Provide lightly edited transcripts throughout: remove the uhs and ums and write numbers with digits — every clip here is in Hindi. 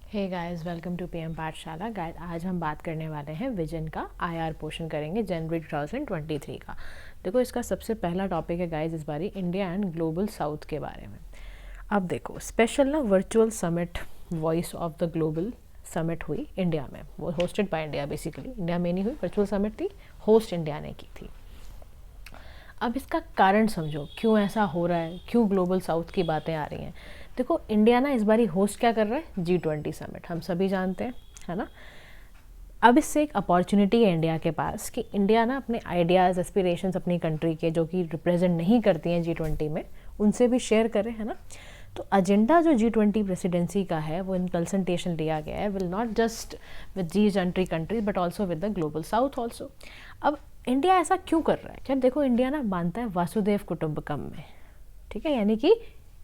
Hey guys, welcome to PM Pathshala. Guys, आज हम बात करने वाले हैं विजन का आईआर पोर्शन करेंगे जनवरी 2023 का। देखो, इसका सबसे पहला टॉपिक है गाइस इस बारी इंडिया एंड ग्लोबल साउथ के बारे में। अब देखो, स्पेशल ना virtual summit voice of the global summit हुई इंडिया में। वो hosted by India, basically India में नहीं हुई, वर्चुअल समिट थी, होस्ट इंडिया ने की थी। अब इसका कारण समझो, क्यों ऐसा हो रहा है, क्यों ग्लोबल साउथ की बातें आ रही हैं। देखो, इंडिया ना इस बारी होस्ट क्या कर रहा है, G20 समिट, हम सभी जानते हैं, है ना। अब इससे एक अपॉर्चुनिटी है इंडिया के पास कि इंडिया ना अपने आइडियाज़, एस्पिरेशंस अपनी कंट्री के जो कि रिप्रेजेंट नहीं करती हैं G20 में, उनसे भी शेयर करें, है ना। तो एजेंडा जो G20 प्रेसिडेंसी का है वो इन कंसल्टेशन लिया गया है, will not just with G20 countries but also with the global south also. अब इंडिया ऐसा क्यों कर रहा है? क्या देखो, इंडिया ना मानता है वासुदेव कुटुंबकम में, ठीक है, यानी कि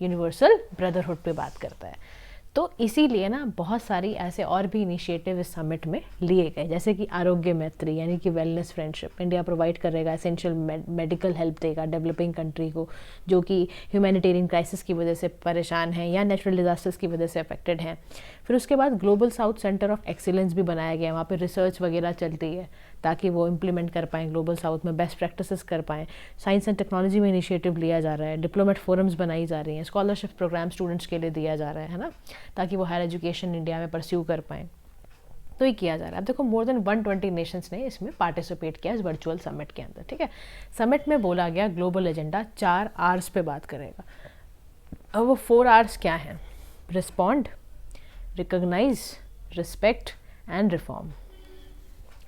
यूनिवर्सल ब्रदरहुड पे बात करता है। तो इसीलिए ना बहुत सारी ऐसे और भी इनिशिएटिव इस समिट में लिए गए, जैसे कि आरोग्य मैत्री यानी कि वेलनेस फ्रेंडशिप। इंडिया प्रोवाइड करेगा एसेंशियल मेडिकल हेल्प देगा डेवलपिंग कंट्री को जो कि ह्यूमैनिटेरियन क्राइसिस की वजह से परेशान हैं या नेचुरल डिजास्टर्स की वजह से अफेक्टेड हैं। फिर उसके बाद global south centre of excellence भी बनाया गया, वहाँ पर रिसर्च वगैरह चलती है ताकि वो इम्प्लीमेंट कर पाएँ, ग्लोबल साउथ में बेस्ट प्रैक्टिसेस कर पाएँ। साइंस एंड टेक्नोलॉजी में इनिशिएटिव लिया जा रहा है, डिप्लोमेट फोरम्स बनाई जा रही हैं, स्कॉलरशिप प्रोग्राम स्टूडेंट्स के लिए दिया जा रहा है ना, ताकि वो हायर एजुकेशन इंडिया में परस्यू कर पाएँ। तो ये किया जा रहा है। अब देखो, मोर देन 120 नेशंस ने इसमें पार्टिसिपेट किया इस वर्चुअल समिट के अंदर, ठीक है। समिट में बोला गया ग्लोबल एजेंडा 4 Rs पे बात करेगा। अब वो 4 Rs क्या हैं? Respond, recognise, respect and reform.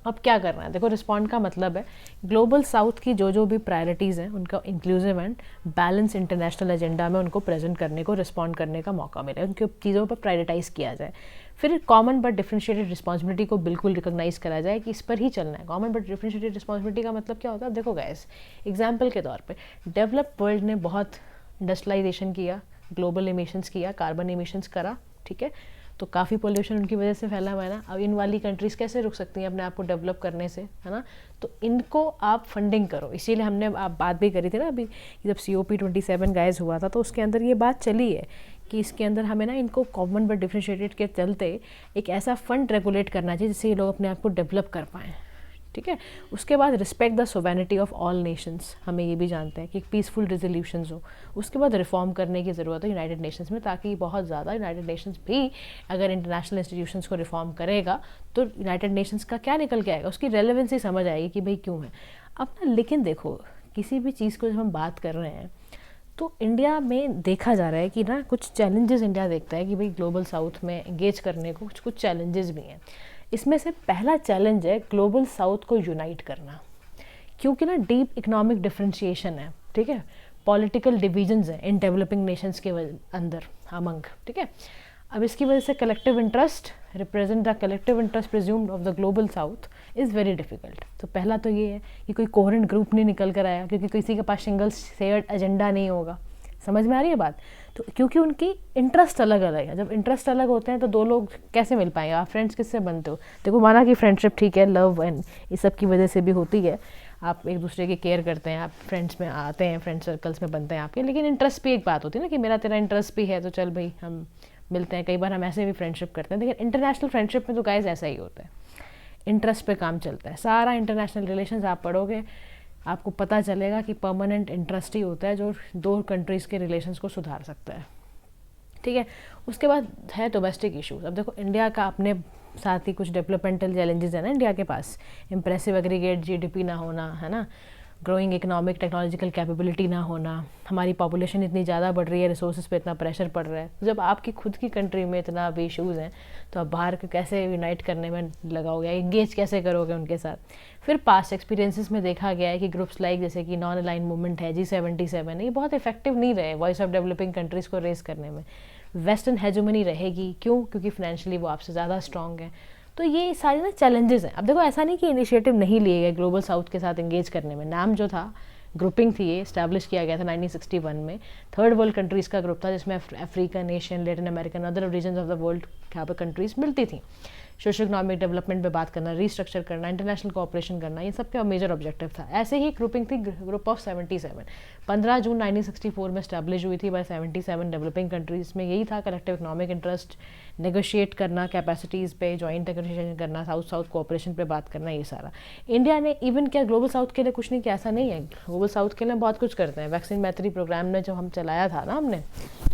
अब क्या करना है? देखो, रिस्पॉन्ड का मतलब है ग्लोबल साउथ की जो भी प्रायोरिटीज़ हैं उनका inclusive and balance international agenda में उनको प्रेजेंट करने को, रिस्पॉन्ड करने का मौका मिले, उनकी चीज़ों पर प्रायोरिटाइज़ किया जाए। फिर कॉमन बट डिफरेंशिएटेड रिस्पॉन्सिबिलिटी को बिल्कुल रिकॉग्नाइज करा जाए कि इस पर ही चलना है। कॉमन बट डिफरेंशिएटेड रिस्पॉन्सिबिलिटी का मतलब क्या होता है? देखो गाइस, एग्जाम्पल के तौर पर डेवलप्ड वर्ल्ड ने बहुत इंडस्ट्रियलाइजेशन किया, ग्लोबल एमिशंस किया, कार्बन एमिशंस करा, ठीक है, तो काफ़ी पोल्यूशन उनकी वजह से फैला हुआ है ना। अब इन वाली कंट्रीज़ कैसे रुक सकती हैं अपने आप को डेवलप करने से, है ना। तो इनको आप फंडिंग करो। इसीलिए हमने आप बात भी करी थी ना अभी, जब COP27 गाइज हुआ था तो उसके अंदर ये बात चली है कि इसके अंदर हमें ना इनको कॉमन बट डिफरेंशिएटेड के चलते एक ऐसा फंड रेगुलेट करना चाहिए जिससे ये लोग अपने आप को डेवलप कर पाएँ, ठीक है। उसके बाद respect the sovereignty of all Nations, हमें ये भी जानते हैं कि पीसफुल रेजोल्यूशंस हो। उसके बाद रिफॉर्म करने की ज़रूरत है यूनाइटेड नेशंस में, ताकि बहुत ज़्यादा यूनाइटेड नेशंस भी अगर इंटरनेशनल इंस्टीट्यूशंस को रिफॉर्म करेगा तो यूनाइटेड नेशंस का क्या निकल के आएगा, उसकी रेलेवेंसी समझ आएगी कि भाई क्यों है। अब ना, लेकिन देखो, किसी भी चीज़ को जब हम बात कर रहे हैं तो इंडिया में देखा जा रहा है कि ना कुछ चैलेंजेस इंडिया देखता है कि भाई ग्लोबल साउथ में एंगेज करने को कुछ चैलेंजेस भी हैं। इसमें से पहला चैलेंज है ग्लोबल साउथ को यूनाइट करना, क्योंकि ना डीप इकोनॉमिक डिफरेंशिएशन है, ठीक है, पॉलिटिकल डिविजन्स हैं इन डेवलपिंग नेशंस के अंदर अमंग, ठीक है। अब इसकी वजह से collective interest represent the collective interest presumed of the global south is very difficult. तो पहला तो ये है कि कोई कोहेरेंट ग्रुप नहीं निकल कर आया, क्योंकि किसी के पास सिंगल शेयर्ड एजेंडा नहीं होगा। समझ में आ रही है बात? तो क्योंकि उनकी इंटरेस्ट अलग अलग है। जब इंटरेस्ट अलग होते हैं तो दो लोग कैसे मिल पाएंगे? आप फ्रेंड्स किससे बनते हो? देखो, माना कि फ्रेंडशिप ठीक है, लव एंड इस सब की वजह से भी होती है, आप एक दूसरे की केयर करते हैं, आप फ्रेंड्स में आते हैं, फ्रेंड सर्कल्स में बनते हैं आपके, लेकिन इंटरेस्ट भी एक बात होती है ना कि मेरा तेरा इंटरेस्ट भी है तो चल भाई हम मिलते हैं। कई बार हम ऐसे भी फ्रेंडशिप करते हैं, लेकिन इंटरनेशनल फ्रेंडशिप में तो गाइस ऐसा ही होता है, इंटरेस्ट पे काम चलता है। सारा इंटरनेशनल रिलेशंस आप पढ़ोगे, आपको पता चलेगा कि परमानेंट इंटरेस्ट ही होता है जो दो कंट्रीज़ के रिलेशंस को सुधार सकता है, ठीक है। उसके बाद है डोमेस्टिक इश्यूज। अब देखो, इंडिया का अपने साथ ही कुछ डेवलपमेंटल चैलेंजेस है ना इंडिया के पास। इम्प्रेसिव एग्रीगेट GDP ना होना, है ना, ग्रोइंग इकोनॉमिक टेक्नोलॉजिकल कैपेबिलिटी ना होना, हमारी पॉपुलेशन इतनी ज़्यादा बढ़ रही है, रिसोर्सेज पे इतना प्रेशर पड़ रहा है। जब आपकी खुद की कंट्री में इतना भी इशूज़ हैं तो आप बाहर को कैसे यूनाइट करने में लगाओगे, एंगेज कैसे करोगे उनके साथ? फिर पास्ट एक्सपीरियंसेस में देखा गया है कि ग्रुप्स लाइक जैसे कि नॉन अलाइन मूवमेंट है, G77, ये बहुत इफेक्टिव नहीं रहे वॉइस ऑफ डेवलपिंग कंट्रीज़ को रेस करने में। वेस्टर्न हेजोमनी रहेगी, क्यों? क्योंकि फाइनेंशियली वो आपसे ज़्यादा स्ट्रॉन्ग है। तो ये सारे ना चैलेंजेस हैं। अब देखो, ऐसा नहीं कि इनिशिएटिव नहीं लिए गए ग्लोबल साउथ के साथ एंगेज करने में। नाम जो था, ग्रुपिंग थी, ये इस्टेब्लिश किया गया था 1961 में। थर्ड वर्ल्ड कंट्रीज़ का ग्रुप था जिसमें African, Asian, Latin American, other region of the world यहाँ पर कंट्रीज़ मिलती थी। सोशल इकोनॉमिक डेवलपमेंट पे बात करना, रीस्ट्रक्चर करना, इंटरनेशनल कोऑपरेशन करना, ये सब का मेजर ऑब्जेक्टिव था। ऐसे ही ग्रुपिंग थी ग्रुप ऑफ 77, 15 जून 1964 में स्टैब्लिश हुई थी बाय 77 डेवलपिंग कंट्रीज़ में। यही था कलेक्टिव इकोनॉमिक इंटरेस्ट, नेगोशिएट करना कैपेसिटीज़ पे, जॉइंट नेगोशिएशन करना, साउथ साउथ कोऑपरेशन पे बात करना, ये सारा इंडिया ने इवन क्या ग्लोबल साउथ के लिए कुछ नहीं किया, ऐसा नहीं है। ग्लोबल साउथ के लिए बहुत कुछ करते हैं। वैक्सीन मैत्री प्रोग्राम ने जब हम चलाया था ना, हमने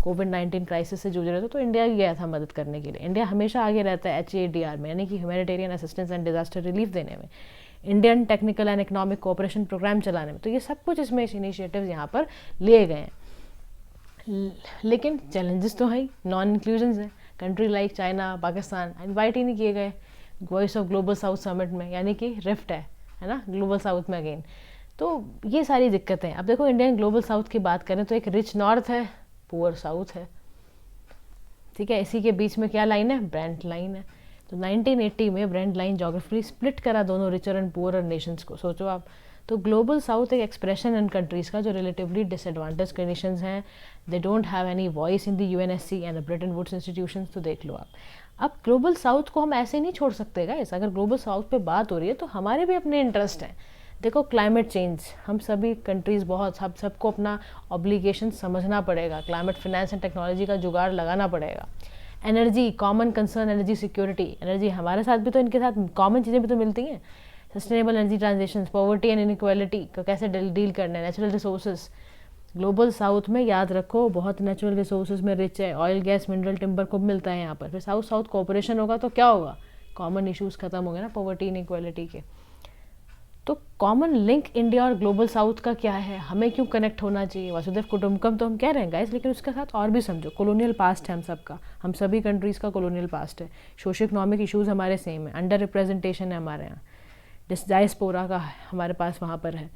कोविड-19 क्राइसिस से जूझ रहे थे, तो इंडिया गया था मदद करने के लिए। इंडिया हमेशा आगे रहता है HADR में, यानी कि humanitarian assistance and disaster relief देने में, Indian technical and economic cooperation programme चलाने में। तो ये सब कुछ इसमें इनिशिएटिव्स यहाँ पर लिए गए हैं। लेकिन चैलेंजेस तो है, नॉन इंक्लूजन है। Country like China, Pakistan invite ही नहीं किए गए voice of global south summit में, यानी कि रिफ्ट है ना ग्लोबल साउथ में अगेन। तो ये सारी दिक्कतें। अब देखो इंडियन ग्लोबल साउथ की बात करें तो एक रिच नॉर्थ है, पुअर साउथ है, ठीक है। इसी के बीच में क्या लाइन है, ब्रेंट लाइन है। तो 1980 में ब्रेंट लाइन जोग्राफिकली स्प्लिट करा दोनों रिचर एंड पुअर नेशंस को, सोचो आप। तो ग्लोबल साउथ एक एक्सप्रेशन इन कंट्रीज़ का जो रिलेटिवली डिसएडवांटेज कंडीशंस हैं, they don't have any voice in the UNSC and Bretton Woods institutions. तो देख लो आप, अब ग्लोबल साउथ को हम ऐसे नहीं छोड़ सकते गाइस। अगर ग्लोबल साउथ पे बात हो रही है तो हमारे भी अपने इंटरेस्ट हैं। देखो क्लाइमेट चेंज, हम सभी कंट्रीज़ बहुत सबको अपना ऑब्लिगेशन समझना पड़ेगा। क्लाइमेट फाइनेंस एंड टेक्नोलॉजी का जुगाड़ लगाना पड़ेगा। Energy, common concern energy security, energy हमारे साथ भी तो, इनके साथ कॉमन चीज़ें भी तो मिलती हैं। Sustainable energy transition, poverty and inequality का कैसे डील करना है। नेचुरल रिसोर्सेज, ग्लोबल साउथ में याद रखो बहुत नेचुरल रिसोर्सेज में रिच है, ऑयल गैस मिनरल टिम्बर खूब मिलता है यहाँ पर। फिर साउथ साउथ कोऑपरेशन होगा तो क्या होगा, कॉमन इश्यूज खत्म हो गए ना, पॉवर्टी इनइक्वालिटी के। तो कॉमन लिंक इंडिया और ग्लोबल साउथ का क्या है, हमें क्यों कनेक्ट होना चाहिए। वसुधैव कुटुंबकम तो हम कह रहे हैं गाइस, लेकिन उसके साथ और भी समझो, कॉलोनियल पास्ट है हम सबका, हम सभी कंट्रीज़ का कॉलोनियल पास्ट है। सोशो इकोनॉमिक इशूज़ हमारे सेम है, अंडर रिप्रेजेंटेशन है हमारे यहाँ, डायस्पोरा का हमारे पास वहाँ पर है।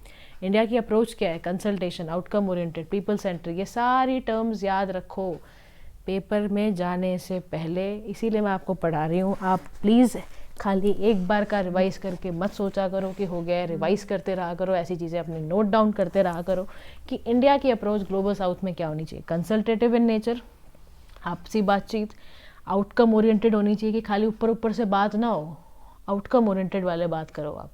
इंडिया की अप्रोच क्या है, consultation, outcome oriented, people centre, ये सारी टर्म्स याद रखो पेपर में जाने से पहले। इसीलिए मैं आपको पढ़ा रही हूँ। आप प्लीज़ खाली एक बार का रिवाइज करके मत सोचा करो कि हो गया, रिवाइज करते रहा करो, ऐसी चीज़ें अपने नोट डाउन करते रहा करो कि इंडिया की अप्रोच ग्लोबल साउथ में क्या होनी चाहिए। कंसल्टेटिव इन नेचर, आपसी बातचीत, आउटकम ओरिएंटेड होनी चाहिए कि खाली ऊपर ऊपर से बात ना हो, आउटकम ओरिएंटेड वाले बात करो आप।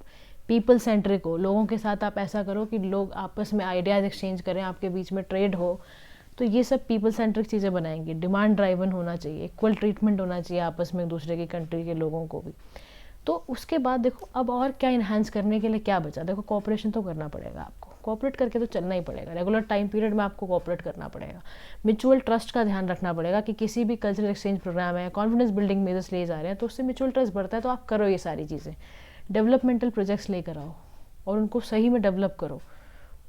पीपल सेंट्रिक हो, लोगों के साथ आप ऐसा करो कि लोग आपस में आइडियाज़ एक्सचेंज करें, आपके बीच में ट्रेड हो। तो ये सब पीपल सेंट्रिक चीज़ें बनाएंगे। डिमांड ड्राइवन होना चाहिए, इक्वल ट्रीटमेंट होना चाहिए आपस में दूसरे की कंट्री के लोगों को भी। तो उसके बाद देखो अब और क्या इन्हांस करने के लिए क्या बचा। देखो कोऑपरेशन तो करना पड़ेगा आपको, कोऑपरेट करके तो चलना ही पड़ेगा। रेगुलर टाइम पीरियड में आपको कोऑपरेट करना पड़ेगा। म्यूचुअल ट्रस्ट का ध्यान रखना पड़ेगा कि किसी भी कल्चरल एक्सचेंज प्रोग्राम है, कॉन्फिडेंस बिल्डिंग मेजर्स ले जा रहे हैं तो उससे म्यूचुअल ट्रस्ट बढ़ता है। तो आप करो ये सारी चीज़ें, डेवलपमेंटल प्रोजेक्ट्स लेकर आओ और उनको सही में डेवलप करो,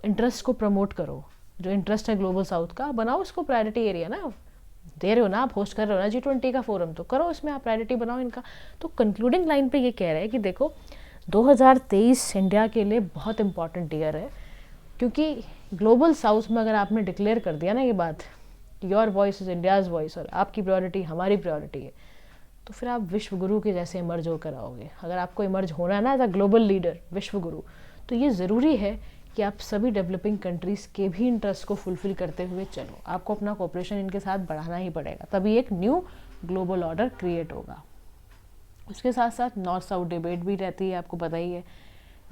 इंटरेस्ट को प्रमोट करो। जो इंटरेस्ट है ग्लोबल साउथ का बनाओ उसको प्रायोरिटी एरिया ना, दे रहे हो ना आप, होस्ट कर रहे हो ना G20 का फोरम, तो करो उसमें आप प्रायोरिटी बनाओ इनका। तो कंक्लूडिंग लाइन पे ये कह रहे हैं कि देखो 2023 इंडिया के लिए बहुत इंपॉर्टेंट ईयर है, क्योंकि ग्लोबल साउथ में अगर आपने डिक्लेयर कर दिया ना ये बात, your voice is India's voice और आपकी प्रायोरिटी हमारी प्रायोरिटी है, तो फिर आप विश्व गुरु के जैसे इमर्ज होकर आओगे। अगर आपको इमर्ज होना है ना एज अ ग्लोबल लीडर, विश्व गुरु, तो ये ज़रूरी है कि आप सभी डेवलपिंग कंट्रीज़ के भी इंटरेस्ट को फुलफिल करते हुए चलो। आपको अपना कोऑपरेशन इनके साथ बढ़ाना ही पड़ेगा, तभी एक न्यू ग्लोबल ऑर्डर क्रिएट होगा। उसके साथ साथ नॉर्थ साउथ डिबेट भी रहती है, आपको पता ही है।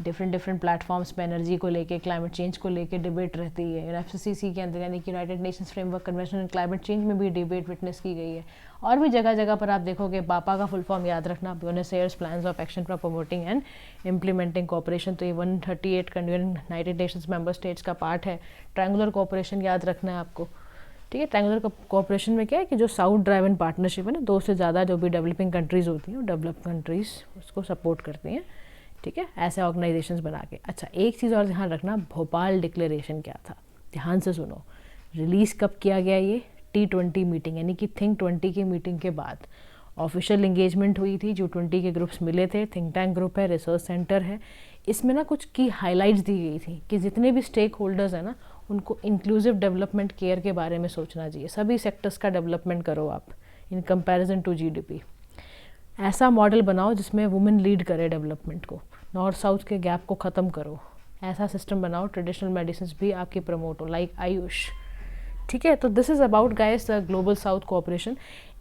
डिफरेंट प्लेटफॉर्म्स पे एनर्जी को लेके, क्लाइमेट चेंज को लेके डिबेट रहती है। UNFCCC के अंदर यानी कि United Nations framework convention on climate change में भी डिबेट विटनेस की गई है। और भी जगह जगह पर आप देखोगे, पापा का फुल फॉर्म याद रखना, Buenos Aires plans of action for promoting and implementing cooperation. तो ये 138 यूनाइटेड नेशंस मेंबर स्टेट्स का पार्ट है। ट्रायंगुलर कोऑपरेशन याद रखना है आपको, ठीक है। ट्रायंगुलर कोऑपरेशन में क्या है कि जो साउथ ड्राइवन पार्टनरशिप है ना, 2 से ज़्यादा जो भी डेवलपिंग कंट्रीज़ होती हैं वो डेवलप कंट्रीज़ उसको सपोर्ट करती हैं, ठीक है, ऐसे ऑर्गेनाइजेशंस बना के। अच्छा एक चीज़ और ध्यान रखना, भोपाल डिक्लेरेशन क्या था, ध्यान से सुनो। रिलीज़ कब किया गया ये, T20 मीटिंग यानी कि थिंक 20 की मीटिंग के बाद ऑफिशियल इंगेजमेंट हुई थी। जो 20 के ग्रुप्स मिले थे, थिंक टैंक ग्रुप है, रिसर्च सेंटर है। इसमें ना कुछ की हाईलाइट्स दी गई थी कि जितने भी स्टेक होल्डर्स हैं ना, उनको इंक्लूसिव डेवलपमेंट केयर के बारे में सोचना चाहिए। सभी सेक्टर्स का डेवलपमेंट करो आप इन कंपैरिजन टू GDP। ऐसा मॉडल बनाओ जिसमें वुमेन लीड करे डेवलपमेंट को, नॉर्थ साउथ के गैप को ख़त्म करो। ऐसा सिस्टम बनाओ, ट्रेडिशनल मेडिसिन भी आपकी प्रमोट हो, लाइक आयुष, ठीक है। तो this is about guys the global south cooperation.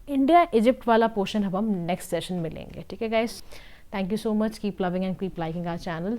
India Egypt वाला पोर्शन अब हम नेक्स्ट सेशन में लेंगे, ठीक है guys. Thank you so much, keep loving and keep liking our channel.